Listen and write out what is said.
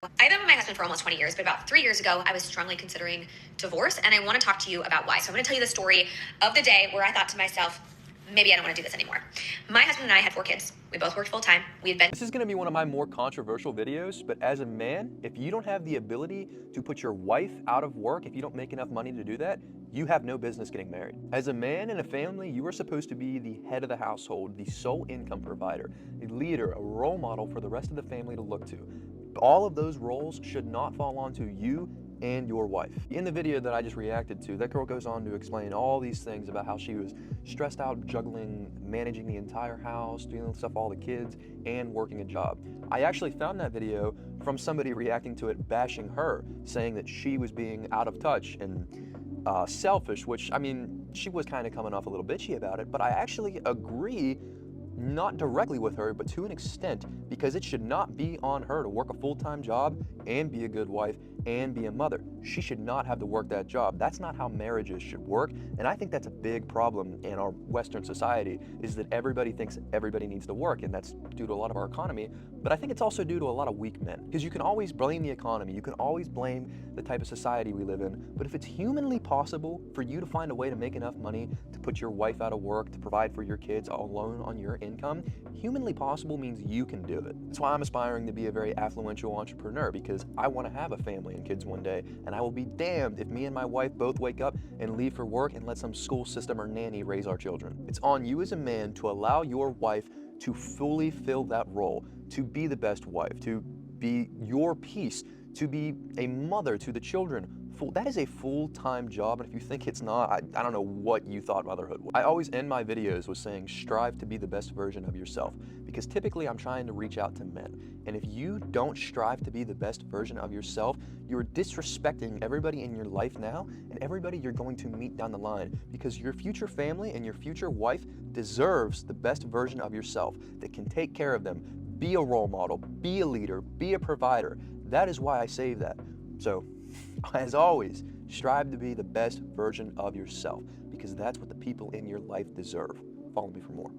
I've been with my husband for almost 20 years, but about 3 years ago, I was strongly considering divorce, and I want to talk to you about why. So I'm going to tell you the story of the day where I thought to myself, maybe I don't want to do this anymore. My husband and I had 4 kids. We both worked full time. We had been This is going to be one of my more controversial videos, but as a man, if you don't have the ability to put your wife out of work, if you don't make enough money to do that, you have no business getting married. As a man in a family, you are supposed to be the head of the household, the sole income provider, a leader, a role model for the rest of the family to look to. All of those roles should not fall onto you and your wife. In the video that I just reacted to, that girl goes on to explain all these things about how she was stressed out juggling, managing the entire house, dealing with stuff, all the kids, and working a job. I actually found that video from somebody reacting to it, bashing her, saying that she was being out of touch and selfish, which, I mean, she was kind of coming off a little bitchy about it, but I actually agree, not directly with her, but to an extent, because it should not be on her to work a full-time job and be a good wife and be a mother. She should not have to work that job. That's not how marriages should work, and I think that's a big problem in our Western society, is that everybody thinks everybody needs to work, and that's due to a lot of our economy, but I think it's also due to a lot of weak men, because you can always blame the economy, you can always blame the type of society we live in, but if it's humanly possible for you to find a way to make enough money to put your wife out of work, to provide for your kids alone on your income, humanly possible means you can do it. That's why I'm aspiring to be a very affluential entrepreneur, because I want to have a family and kids one day, and I will be damned if me and my wife both wake up and leave for work and let some school system or nanny raise our children. It's on you as a man to allow your wife to fully fill that role, to be the best wife, to be your peace, to be a mother to the children. That is a full-time job, and if you think it's not, I don't know what you thought motherhood was. I always end my videos with saying strive to be the best version of yourself, because typically I'm trying to reach out to men, and if you don't strive to be the best version of yourself, you're disrespecting everybody in your life now and everybody you're going to meet down the line, because your future family and your future wife deserves the best version of yourself that can take care of them, be a role model, be a leader, be a provider. That is why I save that. So, as always, strive to be the best version of yourself, because that's what the people in your life deserve. Follow me for more.